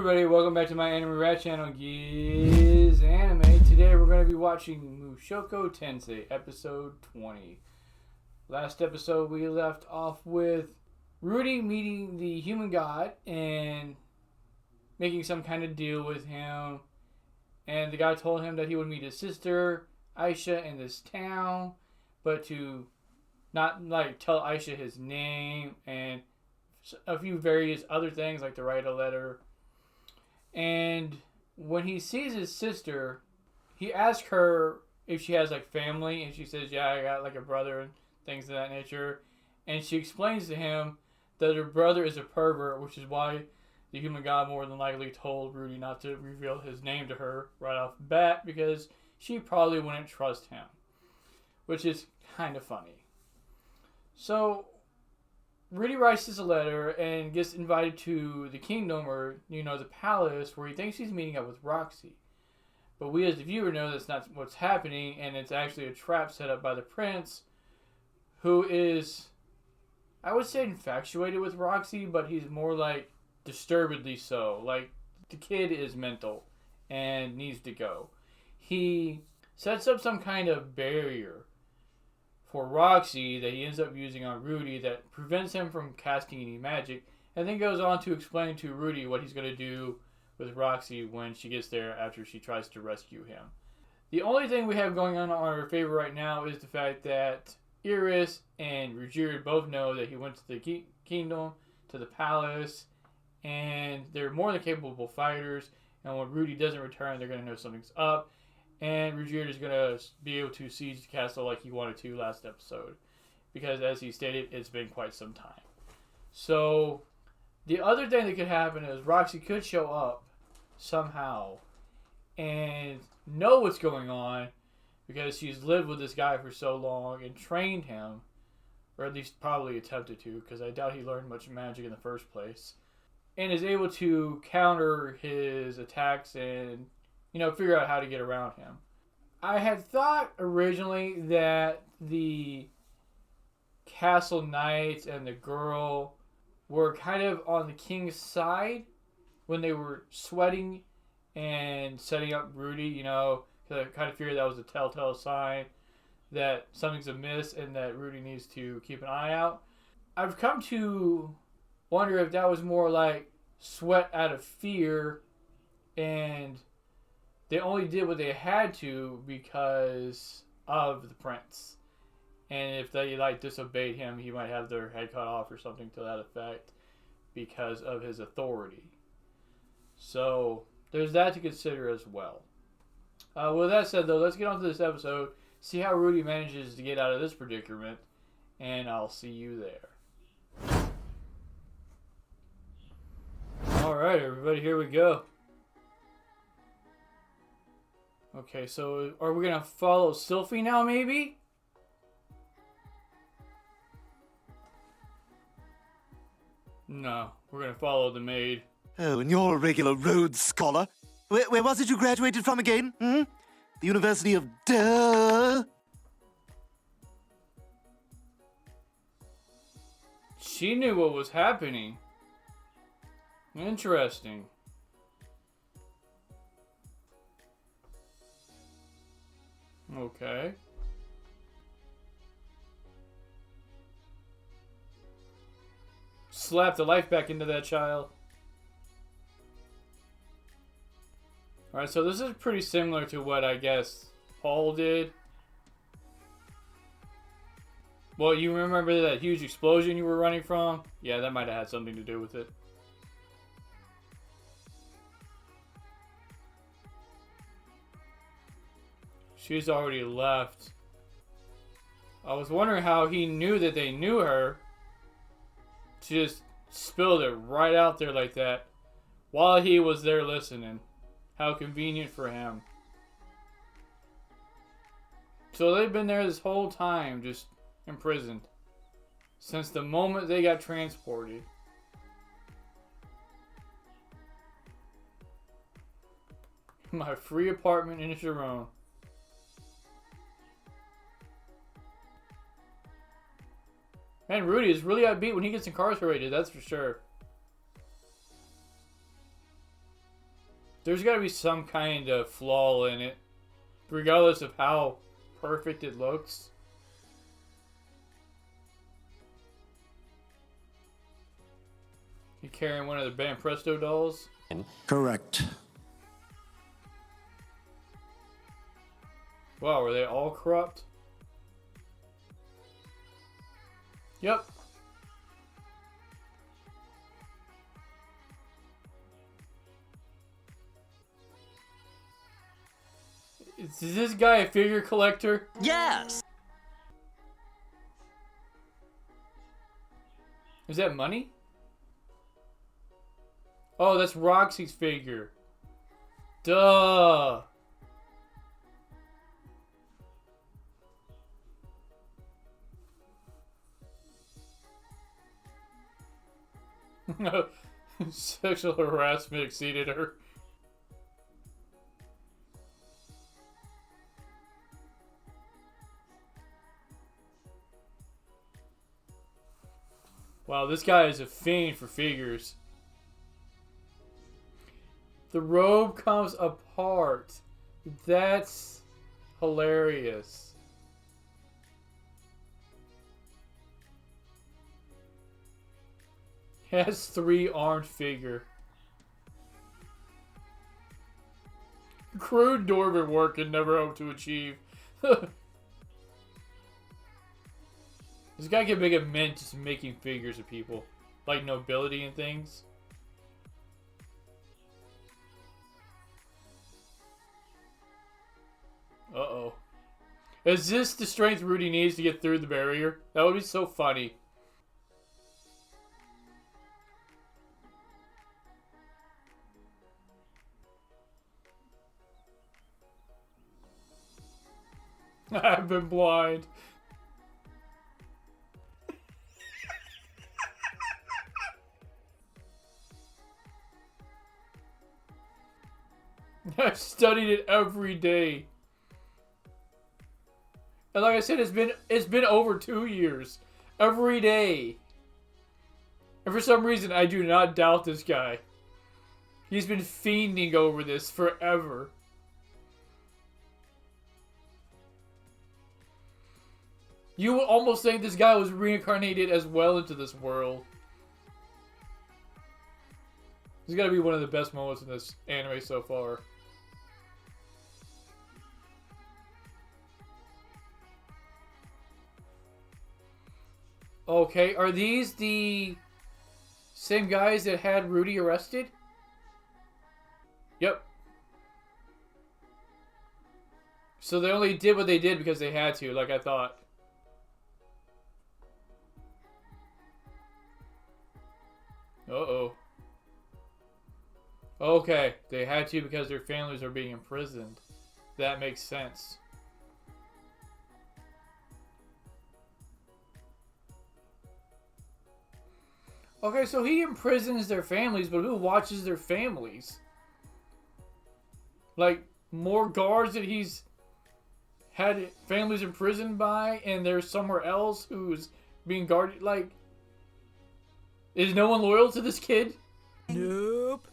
everybody, welcome back to my anime rat channel, Giz Anime. Today we're going to be watching Mushoku Tensei, episode 20. Last episode we left off with Rudy meeting the human god and making some kind of deal with him. And the guy told him that he would meet his sister, Aisha, in this town, but to not tell Aisha his name and a few various other things, like to write a letter. And when he sees his sister, he asks her if she has family, and she says, yeah, I got a brother and things of that nature. And she explains to him that her brother is a pervert, which is why the human god more than likely told Rudy not to reveal his name to her right off the bat, because she probably wouldn't trust him, which is kind of funny. So Rudy writes this letter and gets invited to the kingdom, or, the palace, where he thinks he's meeting up with Roxy. But we as the viewer know that's not what's happening, and it's actually a trap set up by the prince, who is, I would say, infatuated with Roxy, but he's more disturbedly so. The kid is mental and needs to go. He sets up some kind of barrier for Roxy that he ends up using on Rudy that prevents him from casting any magic, and then goes on to explain to Rudy what he's going to do with Roxy when she gets there after she tries to rescue him. The only thing we have going on in our favor right now is the fact that Eris and Rujired both know that he went to the kingdom, to the palace, and they're more than capable fighters, and when Rudy doesn't return, they're going to know something's up. And Rujired is going to be able to siege the castle like he wanted to last episode. Because, as he stated, it's been quite some time. So, the other thing that could happen is Roxy could show up somehow and know what's going on, because she's lived with this guy for so long and trained him. Or at least probably attempted to, because I doubt he learned much magic in the first place. And is able to counter his attacks and figure out how to get around him. I had thought originally that the castle knights and the girl were kind of on the king's side when they were sweating and setting up Rudy, because I kind of figured that was a telltale sign that something's amiss and that Rudy needs to keep an eye out. I've come to wonder if that was more like sweat out of fear, and they only did what they had to because of the prince. And if they disobeyed him, he might have their head cut off or something to that effect because of his authority. So there's that to consider as well. With that said, though, let's get on to this episode, see how Rudy manages to get out of this predicament, and I'll see you there. Alright, everybody, here we go. Okay, so are we going to follow Sylphie now, maybe? No, we're going to follow the maid. Oh, and you're a regular Rhodes Scholar. Where was it you graduated from again? The University of Duh? She knew what was happening. Interesting. Okay. Slap the life back into that child. Alright, so this is pretty similar to what I guess Paul did. Well, you remember that huge explosion you were running from? Yeah, that might have had something to do with it. She's already left. I was wondering how he knew that they knew her. She just spilled it right out there like that while he was there listening. How convenient for him. So they've been there this whole time, just imprisoned. Since the moment they got transported. My free apartment in Sharon. Man, Rudy is really upbeat when he gets incarcerated, that's for sure. There's got to be some kind of flaw in it, regardless of how perfect it looks. You carrying one of the Imprisoned dolls? Correct. Wow, were they all corrupt? Yep. Is this guy a figure collector? Yes. Is that money? Oh, that's Roxy's figure. Duh. Sexual harassment exceeded her. Wow, this guy is a fiend for figures. The robe comes apart. That's hilarious. He has 3 armed figure. Crude dwarven work and never hope to achieve. This guy can make a mint just making figures of people. Like nobility and things. Uh-oh. Is this the strength Rudy needs to get through the barrier? That would be so funny. I've been blind. I've studied it every day. And like I said, it's been over 2 years. Every day. And for some reason, I do not doubt this guy. He's been fiending over this forever. You would almost think this guy was reincarnated as well into this world. This has got to be one of the best moments in this anime so far. Okay, are these the same guys that had Rudy arrested? Yep. So they only did what they did because they had to, like I thought. Uh-oh. Okay, they had to because their families are being imprisoned. That makes sense. Okay, so he imprisons their families, but who watches their families? Like, more guards that he's had families imprisoned by, and there's somewhere else who's being guarded. Like, is no one loyal to this kid? Nope.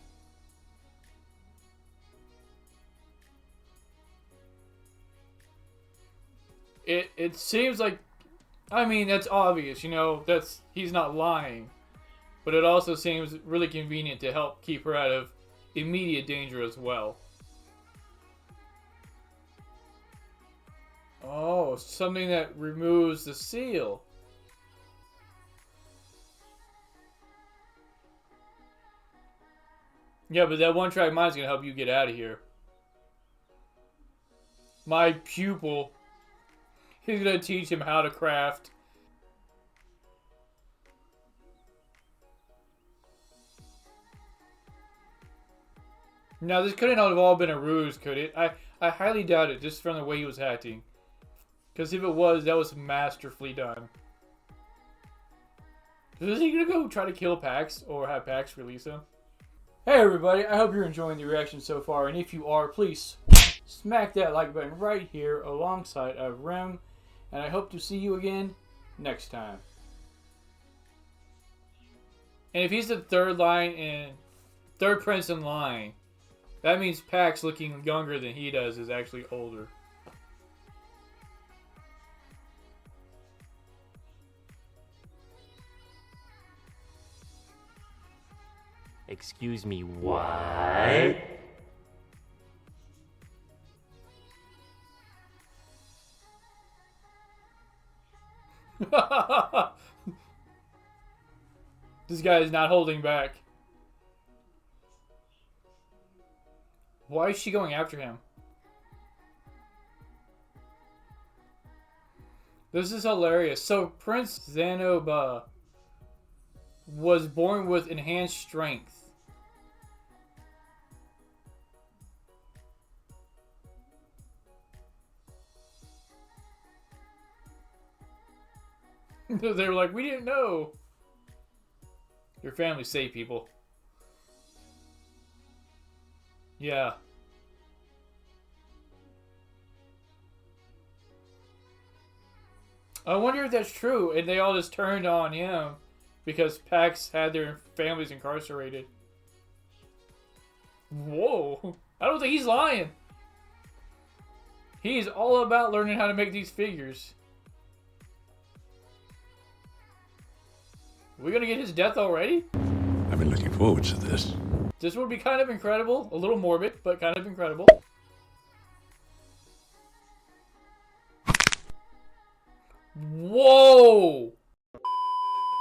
It seems like, I mean, that's obvious, you know, he's not lying. But it also seems really convenient to help keep her out of immediate danger as well. Oh, something that removes the seal. Yeah, but that one-track mind's gonna help you get out of here. My pupil. He's gonna teach him how to craft. Now, this couldn't have all been a ruse, could it? I highly doubt it, just from the way he was acting. Because if it was, that was masterfully done. Is he gonna go try to kill Pax, or have Pax release him? Hey everybody, I hope you're enjoying the reaction so far, and if you are, please smack that like button right here alongside of Rem, and I hope to see you again next time. And if he's the third prince in line, That means Pax looking younger than he does is actually older. Excuse me, what? This guy is not holding back. Why is she going after him? This is hilarious. So Prince Zanoba was born with enhanced strength. They were like, we didn't know. Your family's safe, people. Yeah. I wonder if that's true, and they all just turned on him because Pax had their families incarcerated. Whoa. I don't think he's lying. He's all about learning how to make these figures. We're gonna get his death already? I've been looking forward to this. This would be kind of incredible. A little morbid, but kind of incredible. Whoa!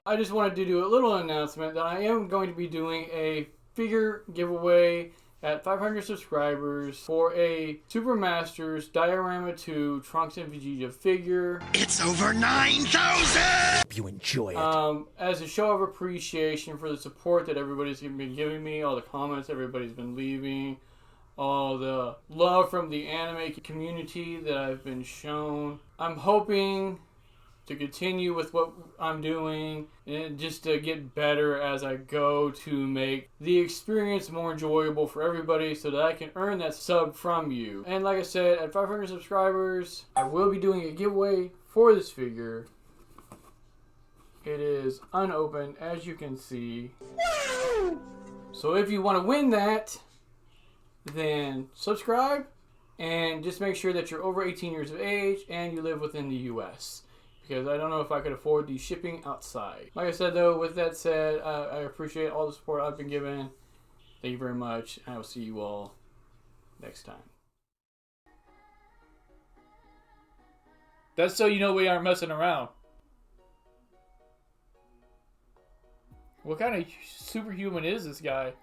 I just wanted to do a little announcement that I am going to be doing a figure giveaway at 500 subscribers for a Super Masters Diorama 2 Trunks and Vegeta figure. It's over 9,000! You enjoy it. As a show of appreciation for the support that everybody's been giving me, all the comments everybody's been leaving, all the love from the anime community that I've been shown. I'm hoping to continue with what I'm doing and just to get better as I go to make the experience more enjoyable for everybody so that I can earn that sub from you. And like I said, at 500 subscribers, I will be doing a giveaway for this figure. It is unopened, as you can see. So if you want to win that, then subscribe and just make sure that you're over 18 years of age and you live within the US. Because I don't know if I could afford the shipping outside. Like I said though, with that said, I appreciate all the support I've been given. Thank you very much. I will see you all next time. That's so you know we aren't messing around. What kind of superhuman is this guy?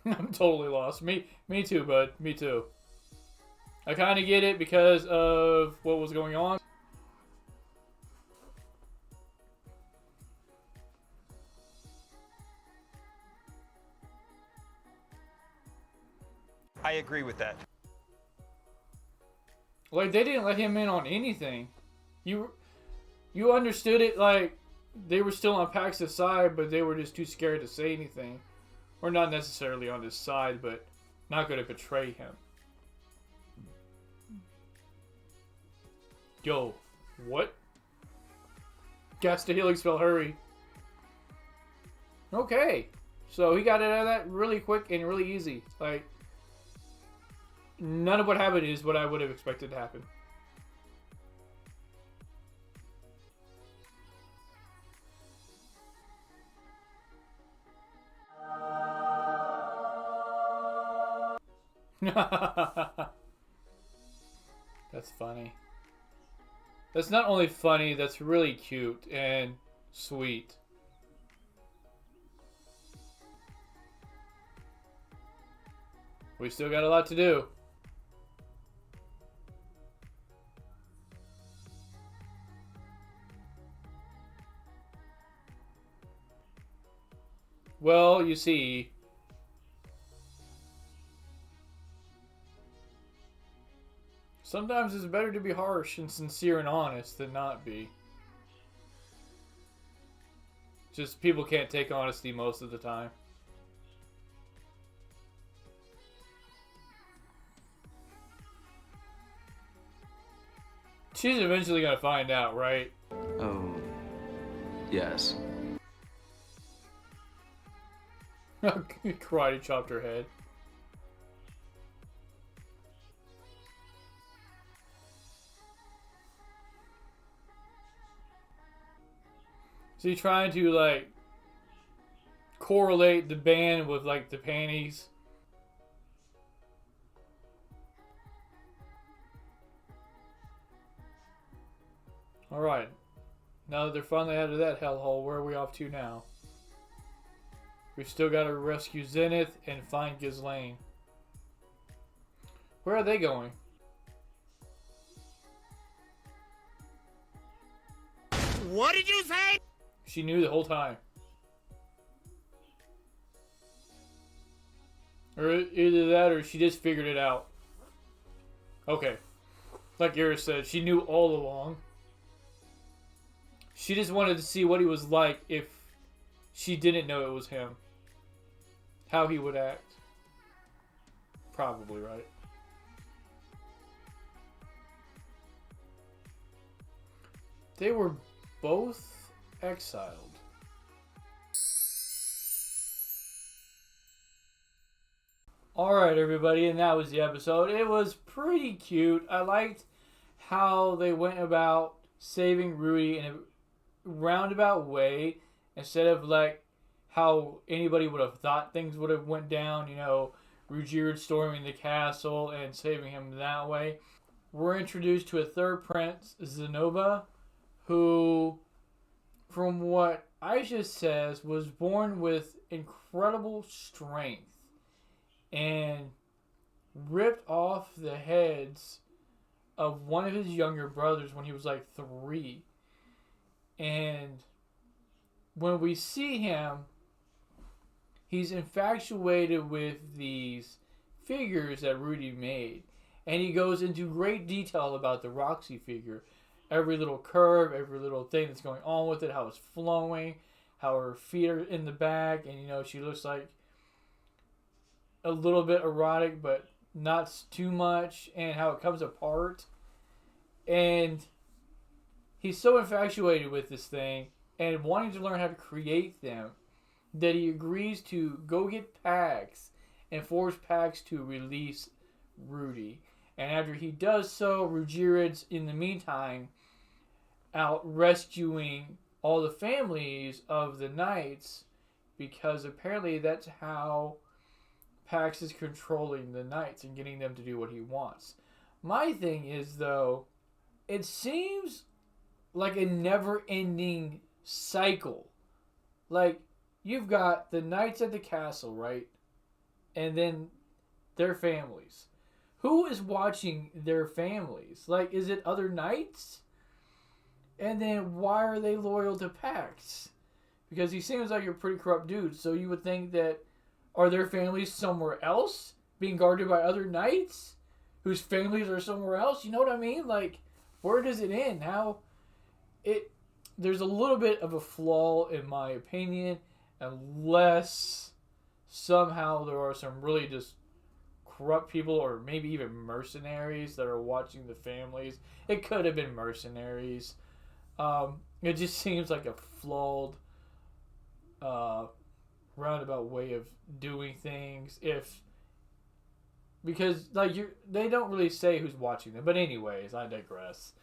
I'm totally lost. Me too, bud. Me too. I kind of get it because of what was going on. I agree with that. Like, they didn't let him in on anything. You understood it like they were still on Pax's side, but they were just too scared to say anything. Or not necessarily on his side, but not going to betray him. Yo, what? Gas to healing spell, hurry. Okay. So he got out of that really quick and really easy. Like, none of what happened is what I would have expected to happen. That's funny. That's not only funny, that's really cute and sweet. We still got a lot to do. Well, you see, sometimes it's better to be harsh and sincere and honest than not be. Just people can't take honesty most of the time. She's eventually gonna find out, right? Oh, yes. Karate chopped her head. So you trying to like correlate the band with like the panties? Alright. Now that they're finally out of that hellhole, where are we off to now? We've still got to rescue Zenith and find Ghislaine. Where are they going? What did you say? She knew the whole time. Or either that or she just figured it out. Okay. Like Eris said, she knew all along. She just wanted to see what he was like if she didn't know it was him. How he would act. Probably, right? They were both exiled. Alright, everybody, and that was the episode. It was pretty cute. I liked how they went about saving Rudy in a roundabout way instead of like how anybody would have thought things would have went down, you know, Rujired storming the castle and saving him that way. We're introduced to a third prince, Zanoba, who, from what Aisha says, was born with incredible strength and ripped off the heads of one of his younger brothers when he was like 3. And when we see him, he's infatuated with these figures that Rudy made. And he goes into great detail about the Roxy figure. Every little curve, every little thing that's going on with it, how it's flowing, how her feet are in the back, and you know, she looks like a little bit erotic, but not too much, and how it comes apart. And he's so infatuated with this thing and wanting to learn how to create them that he agrees to go get Pax and force Pax to release Rudy. And after he does so, Rujired's in the meantime out rescuing all the families of the knights, because apparently that's how Pax is controlling the knights and getting them to do what he wants. My thing is, though, it seems like a never-ending cycle. Like, you've got the knights at the castle, right? And then their families. Who is watching their families? Like, is it other knights? And then why are they loyal to Pax? Because he seems like a pretty corrupt dude, so you would think that, are their families somewhere else being guarded by other knights whose families are somewhere else? You know what I mean? Like, where does it end? There's a little bit of a flaw in my opinion, unless somehow there are some really just corrupt people or maybe even mercenaries that are watching the families. It could have been mercenaries. It just seems like a flawed roundabout way of doing things, because like they don't really say who's watching them. But anyways, I digress.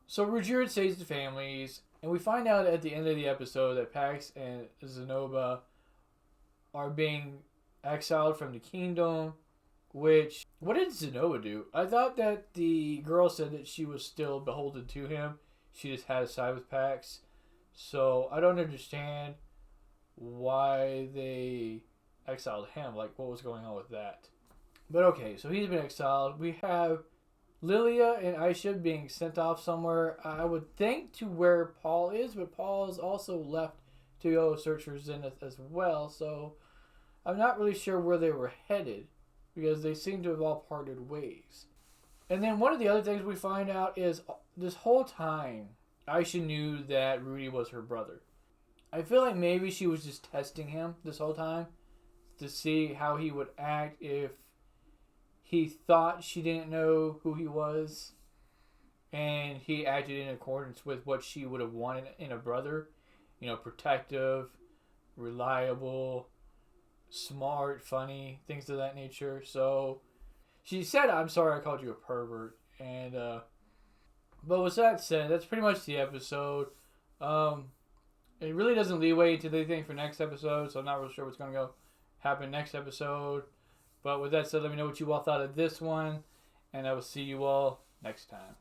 So Rujired saves the families, and we find out at the end of the episode that Pax and Zanoba are being exiled from the kingdom. Which, what did Zanoba do? I thought that the girl said that she was still beholden to him. She just had a side with Pax. So I don't understand why they exiled him. Like, what was going on with that? But okay, so he's been exiled. We have Lilia and Aisha being sent off somewhere. I would think to where Paul is, but Paul is also left to go search for Zenith as well. So I'm not really sure where they were headed, because they seem to have all parted ways. And then one of the other things we find out is this whole time, Aisha knew that Rudy was her brother. I feel like maybe she was just testing him this whole time to see how he would act if he thought she didn't know who he was and he acted in accordance with what she would have wanted in a brother. You know, protective, reliable, smart, funny, things of that nature. So she said, "I'm sorry I called you a pervert." And but with that said, that's pretty much the episode. It really doesn't leeway into anything for next episode, so I'm not really sure what's going to happen next episode. But with that said, let me know what you all thought of this one, and I will see you all next time.